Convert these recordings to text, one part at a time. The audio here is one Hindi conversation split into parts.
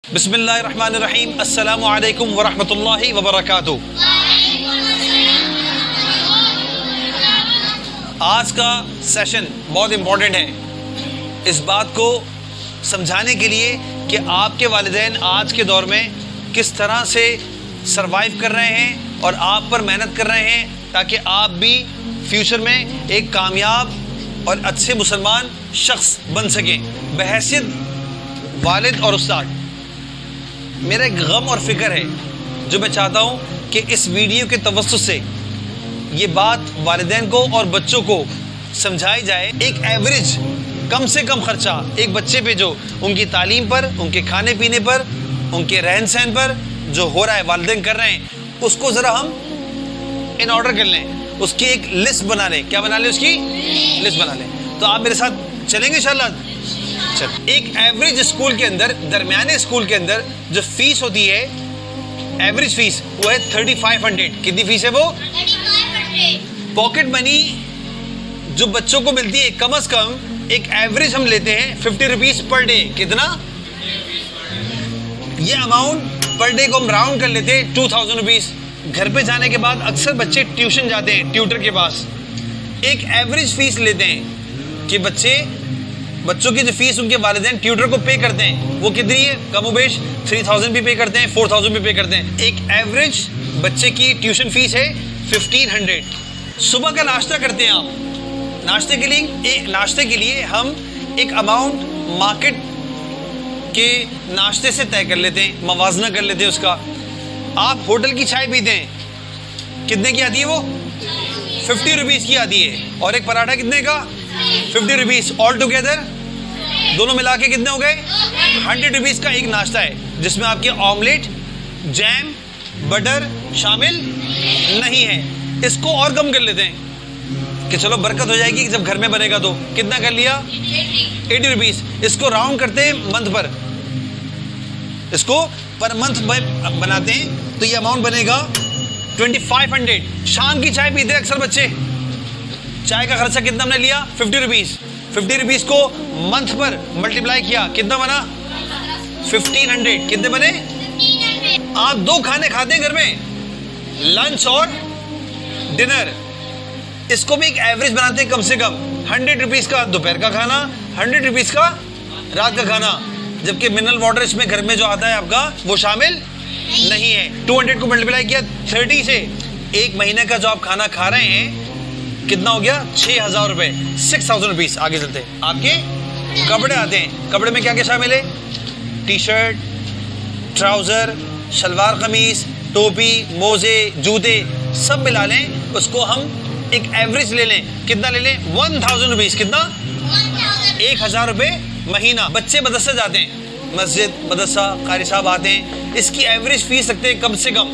बिस्मिल्लाहिर्रहमानिर्रहीम, अस्सलामु अलैकुम वरहमतुल्लाहि वबरकातुहू। आज का सेशन बहुत इम्पोर्टेंट है इस बात को समझाने के लिए कि आपके वालिदैन आज के दौर में किस तरह से सरवाइव कर रहे हैं और आप पर मेहनत कर रहे हैं ताकि आप भी फ्यूचर में एक कामयाब और अच्छे मुसलमान शख्स बन सकें। बहैसियत वालिद और उस्ताद, मेरा एक गम और फिक्र है जो मैं चाहता हूँ कि इस वीडियो के तवस्सुत से ये बात वालिदैन को और बच्चों को समझाई जाए। एक एवरेज कम से कम खर्चा एक बच्चे पे जो उनकी तालीम पर, उनके खाने पीने पर, उनके रहन सहन पर जो हो रहा है, वालिदैन कर रहे हैं, उसको ज़रा हम इन ऑर्डर कर लें, उसकी एक लिस्ट बना लें। क्या बना लें? उसकी लिस्ट बना लें। तो आप मेरे साथ चलेंगे इंशाल्लाह। चल, एक एवरेज स्कूल के अंदर, दरमियाने स्कूल के अंदर जो फीस होती है, एवरेज फीस वो है 3500। कितनी फीस है वो? 3500। पॉकेट मनी जो बच्चों को मिलती है कम से कम एक एवरेज हम लेते हैं 50 रुपीज पर डे। कितना? ये अमाउंट पर डे को हम राउंड कर लेते हैं 2000 रुपीज। घर पे जाने के बाद अक्सर बच्चे ट्यूशन जाते हैं ट्यूटर के पास, एक एवरेज फीस लेते हैं कि बच्चों की जो फीस उनके वालिदैन ट्यूटर को पे करते हैं वो कितनी है? कमोबेश 3000 भी पे करते हैं, 4000 भी पे करते हैं। एक एवरेज बच्चे की ट्यूशन फीस है 1500। सुबह का नाश्ता करते हैं आप, नाश्ते के लिए हम एक अमाउंट मार्केट के नाश्ते से तय कर लेते हैं, मवाजना कर लेते हैं उसका। आप होटल की चाय पीते हैं, कितने की आती है वो? 50 रुपीज़ की आती है। और एक पराठा कितने का? 50 रुपीज़। ऑल टुगेदर दोनों मिला के कितने हो गए? 100 रुपीज़ का एक नाश्ता है जिसमें आपके ऑमलेट, जैम, बटर शामिल नहीं है। इसको और कम कर लेते हैं कि चलो बरकत हो जाएगी जब घर में बनेगा। तो कितना कर लिया? 80 रुपीज़। इसको राउंड करते हैं मंथ पर, इसको पर मंथ बनाते हैं तो ये अमाउंट बनेगा 2500। शाम की चाय पीते हैं अक्सर बच्चे, चाय का खर्चा कितना हमने लिया? 50 रुपीज़। 50 रुपीज़ को मंथ पर मल्टीप्लाई किया, कितना बना? 1500। कितने बने? आप 2 खाने खाते हैं घर में, लंच और डिनर। इसको भी एक एवरेज बनाते हैं कम से कम 100 रुपीज़ का दोपहर का खाना, 100 रुपीज़ का रात का खाना। जबकि मिनरल वाटर इसमें घर में जो आता है आपका वो शामिल नहीं है। 200 को मल्टीप्लाई किया 30 से, एक महीने का जो आप खाना खा रहे हैं कितना हो गया? 6000 रुपये, 6000 रुपीज़। आगे चलते हैं, आपके कपड़े आते हैं। कपड़े में क्या क्या शामिल है? टी शर्ट, ट्राउज़र, शलवार कमीज, टोपी, मोजे, जूते सब मिला लें, उसको हम एक एवरेज ले लें। कितना ले लें? 1000 रुपीज़। कितना? 1000 रुपये महीना। बच्चे मदरसा जाते हैं, मस्जिद, मदरसा, कारी साहब आते हैं, इसकी एवरेज फीस रखते हैं कम से कम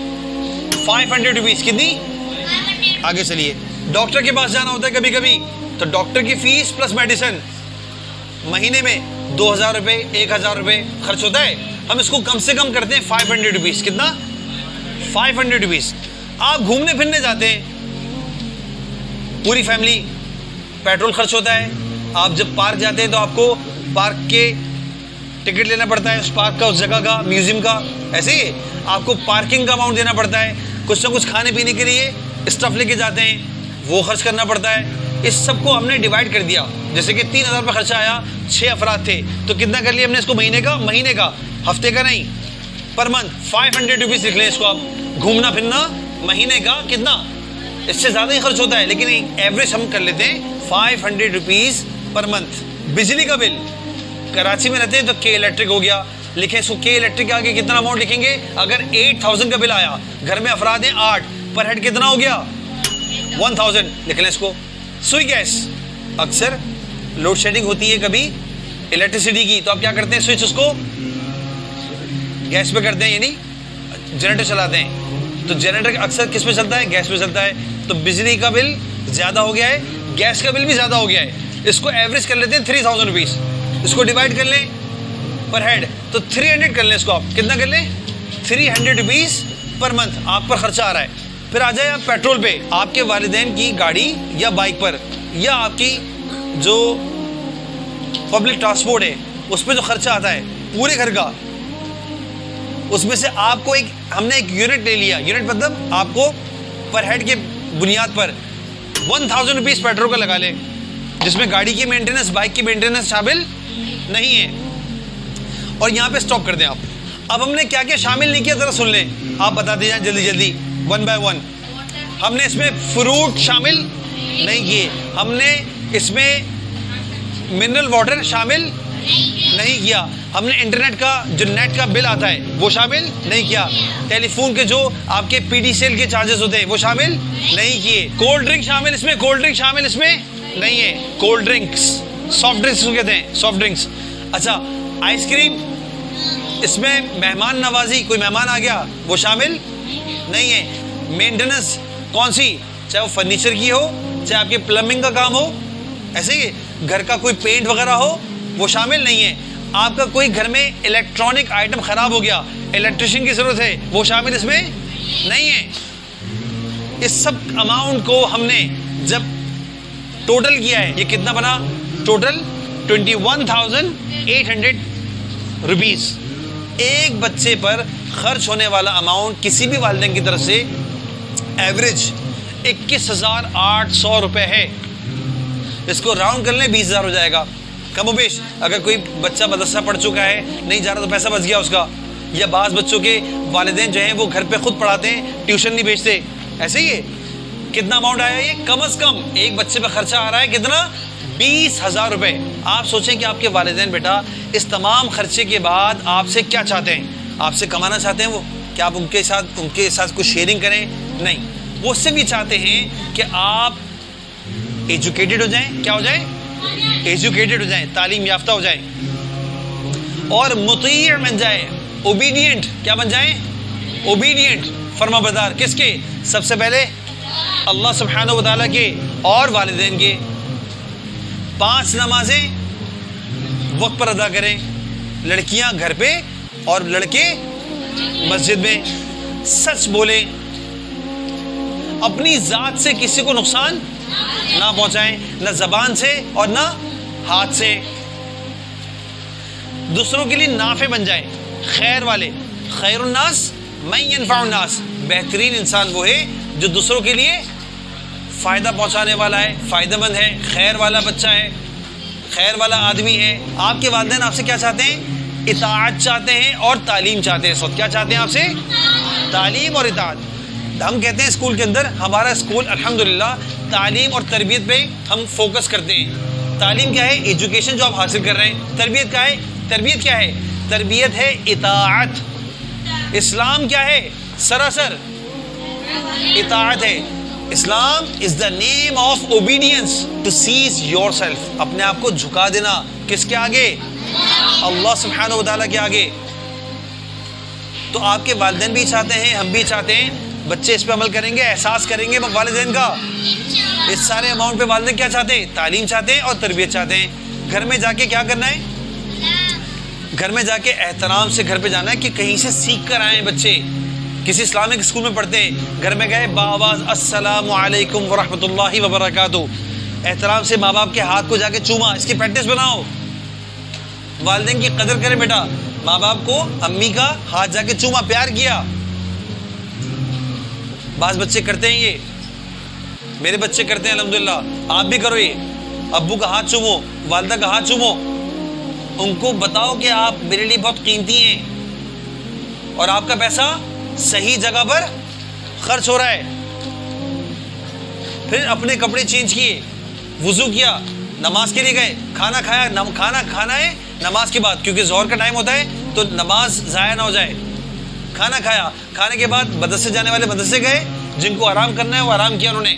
500 रुपीज़। कितनी? आगे चलिए, डॉक्टर के पास जाना होता है कभी कभी, तो डॉक्टर की फीस प्लस मेडिसिन महीने में 2000 रुपये, 1000 रुपये खर्च होता है। हम इसको कम से कम करते हैं 500 रुपीज़। कितना? 500 रुपीज़। आप घूमने फिरने जाते हैं पूरी फैमिली, पेट्रोल खर्च होता है। आप जब पार्क जाते हैं तो आपको पार्क के टिकट लेना पड़ता है, उस पार्क का, उस जगह का, म्यूजियम का। ऐसे ही आपको पार्किंग का अमाउंट देना पड़ता है। कुछ ना कुछ खाने पीने के लिए स्टफ लेके जाते हैं, वो खर्च करना पड़ता है। इस सब को हमने डिवाइड कर दिया। जैसे कि 3000 रुपये खर्चा आया, 6 अफराद थे, तो कितना कर लिया हमने इसको? महीने का, हफ्ते का नहीं, पर मंथ 500 रुपीज़ लिख लें इसको आप। घूमना फिरना महीने का कितना? इससे ज़्यादा ही खर्च होता है, लेकिन एवरेज हम कर लेते हैं 500 रुपीज़ पर मंथ। बिजली का बिल, कराची में रहते हैं तो के इलेक्ट्रिक हो गया, लिखें इसको। के इलेक्ट्रिक के आगे कितना अमाउंट लिखेंगे? अगर 8000 का बिल आया, घर में अफराद हैं 8, पर हेड कितना हो गया? 1000 लिख लें इसको। सुई गैस, अक्सर लोड शेडिंग होती है कभी इलेक्ट्रिसिटी की, तो आप क्या करते हैं? स्विच उसको गैस पे करते हैं, यानी जनरेटर चलाते हैं। तो जनरेटर अक्सर किस पे चलता है? गैस पे चलता है। तो बिजली का बिल ज़्यादा हो गया है, गैस का बिल भी ज़्यादा हो गया है। इसको एवरेज कर लेते हैं 3000 रुपीज़। इसको डिवाइड कर लें पर हेड, तो 300 कर लें इसको आप। कितना कर लें? 300 रुपीज़ पर मंथ आप पर खर्चा आ रहा है। फिर आ जाए आप पेट्रोल पे, आपके वालिदैन की गाड़ी या बाइक पर, या आपकी जो पब्लिक ट्रांसपोर्ट है उस पर जो खर्चा आता है पूरे घर का, उसमें से आपको हमने एक यूनिट ले लिया। यूनिट मतलब आपको पर हेड के बुनियाद पर 1000 रुपीज पेट्रोल का लगा ले, जिसमें गाड़ी की मेंटेनेंस, बाइक की मेंटेनेंस शामिल नहीं है। और यहाँ पे स्टॉप कर दें आप। अब हमने क्या क्या शामिल नहीं किया, जरा सुन लें, आप बता दीजिए जल्दी जल्दी, 1 बाय 1। हमने इसमें फ्रूट शामिल नहीं किए, हमने इसमें मिनरल वाटर शामिल नहीं किया, हमने इंटरनेट का जो नेट का बिल आता है वो शामिल नहीं किया, टेलीफोन के जो आपके पीडीसीएल के चार्जेस होते हैं वो शामिल नहीं किए, कोल्ड ड्रिंक शामिल इसमें, कोल्ड ड्रिंक शामिल इसमें नहीं है, कोल्ड ड्रिंक्स, सॉफ्ट ड्रिंक्स कहते हैं, सॉफ्ट ड्रिंक्स। अच्छा, आइसक्रीम, इसमें मेहमान नवाजी, कोई मेहमान आ गया वो शामिल नहीं है। मेंटेनेंस कौन सी, चाहे वो फर्नीचर की हो, चाहे आपके प्लम्बिंग का काम हो, ऐसे ही घर का कोई पेंट वगैरह हो, वो शामिल नहीं है। आपका कोई घर में इलेक्ट्रॉनिक आइटम खराब हो गया, इलेक्ट्रिशियन की जरूरत है, वो शामिल इसमें नहीं है। इस सब अमाउंट को हमने जब टोटल किया है, ये कितना बना, टोटल 21,800 रुपीज। एक बच्चे पर खर्च होने वाला अमाउंट किसी भी वालिदैन की तरफ से एवरेज 21,800 रुपए है। इसको राउंड कर लें 20,000 हो जाएगा कमोबेश। अगर कोई बच्चा मदरसा पढ़ चुका है, नहीं जा रहा तो पैसा बच गया उसका, या बाज़ बच्चों के वालिदैन जो हैं वो घर पे खुद पढ़ाते हैं, ट्यूशन नहीं भेजते, ऐसे ही है। कितना अमाउंट आया ये, कम अज कम एक बच्चे पे खर्चा आ रहा है कितना, 20,000 रुपए। आप सोचें कि आपके वालिदैन बेटा इस तमाम खर्चे के बाद आपसे क्या चाहते हैं, आपसे कमाना चाहते हैं वो, क्या आप उनके साथ कुछ शेयरिंग करें, नहीं, वो सिर्फ ये चाहते हैं कि आप एजुकेटेड हो जाएं, क्या हो जाए, एजुकेटेड हो जाएं, तालीम याफ्ता हो जाएं, और मुतीय बन जाए, ओबीडियंट, क्या बन जाए, ओबीडियंट, फरमाबरदार। किसके, सबसे पहले अल्लाह सुब्हानहू व तआला के और वालिदैन के। 5 नमाजें वक्त पर अदा करें, लड़कियां घर पे और लड़के मस्जिद में। सच बोलें, अपनी जात से किसी को नुकसान ना पहुंचाएं, ना जबान से और ना हाथ से। दूसरों के लिए नाफे बन जाएं, खैर वाले। खैरुन्नास मन यनफउन्नास, बेहतरीन इंसान वो है जो दूसरों के लिए फ़ायदा पहुंचाने वाला है, फ़ायदेमंद है, खैर वाला बच्चा है, खैर वाला आदमी है। आपके वालिदैन आपसे क्या चाहते हैं, इताअत चाहते हैं और तालीम चाहते हैं। क्या चाहते हैं आपसे, तालीम और इताअत। हम कहते हैं स्कूल के अंदर, हमारा स्कूल अल्हम्दुलिल्लाह तालीम और तरबियत पे हम फोकस करते हैं। तालीम क्या है, एजुकेशन जो आप हासिल कर रहे हैं। तरबियत क्या है, तरबियत क्या है, तरबियत है इताअत। इस्लाम क्या है, सरासर इताअत है। Islam is the name of obedience, to seize yourself, अपने आप को झुका देना, किसके आगे, अल्लाह सुब्हानहू व तआला के आगे। तो आपके वालिदैन भी चाहते हैं, हम भी चाहते हैं, बच्चे इस पे अमल करेंगे, एहसास करेंगे वालिदैन का। इस सारे अमाउंट पे वालिदैन क्या चाहते हैं, तालीम चाहते हैं और तरबियत चाहते हैं। घर में जाके क्या करना है, घर में जाके एहतराम से घर पे जाना है कि कहीं से सीख कर आए बच्चे। किसी इस्लामिक स्कूल में पढ़ते हैं, घर में गए बाआवाज़ अस्सलामु अलैकुम व रहमतुल्लाहि व बरकातुहू, एहतराम से माँ बाप के हाथ को जाके चूमा, इसकी प्रैक्टिस बनाओ। वालिदैन की कदर करें बेटा, माँ बाप को अम्मी का हाथ जाके चूमा, प्यार किया। बाज़ बच्चे करते हैं ये, मेरे बच्चे करते हैं अल्हम्दुलिल्लाह, आप भी करो ये। अब्बू का हाथ चूमो, वालिदा का हाथ चूमो, उनको बताओ कि आप मेरे लिए बहुत कीमती हैं और आपका पैसा सही जगह पर खर्च हो रहा है। फिर अपने कपड़े चेंज किए, वुजू किया, नमाज के लिए गए, खाना खाया। खाना है नमाज के बाद, क्योंकि ज़ोहर का टाइम होता है तो नमाज ज़ाया ना हो जाए। खाना खाया, खाने के बाद मदरसे जाने वाले मदरसे गए, जिनको आराम करना है वो आराम किया उन्होंने।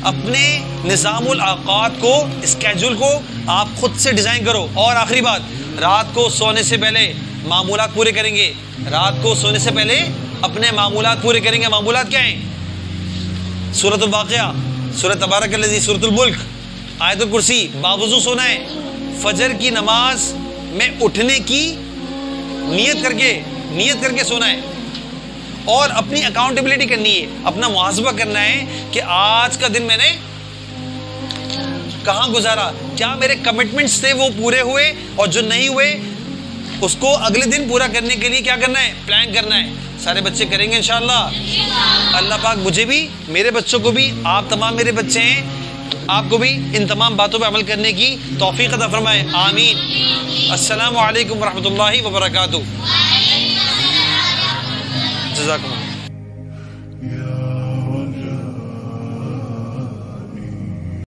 अपने निज़ामुल औक़ात को, स्केड्यूल को आप खुद से डिज़ाइन करो। और आखिरी बात, रात को सोने से पहले मामूलात पूरे करेंगे। रात को सोने से पहले अपने मामूलात पूरे करेंगे। मामूलात क्या हैं, सूरतुल वाक़िया, सूरत तबारकल्लज़ी, सूरतुल मुल्क, आयतुल कुर्सी, बावुज़ू सोना है। फजर की नमाज में उठने की नियत करके सोना है। और अपनी अकाउंटेबिलिटी करनी है, अपना मुहासबा करना है कि आज का दिन मैंने कहाँ गुजारा, क्या मेरे कमिटमेंट्स थे वो पूरे हुए, और जो नहीं हुए उसको अगले दिन पूरा करने के लिए क्या करना है, प्लान करना है। सारे बच्चे करेंगे इंशाअल्लाह। अल्लाह पाक मुझे भी, मेरे बच्चों को भी, आप तमाम मेरे बच्चे हैं, आपको भी इन तमाम बातों पर अमल करने की तौफीक अता फरमाए, आमीन। अस्सलामु अलैकुम रहमतुल्लाहि व बरकातुहू। जज़ाकुमुल्लाह।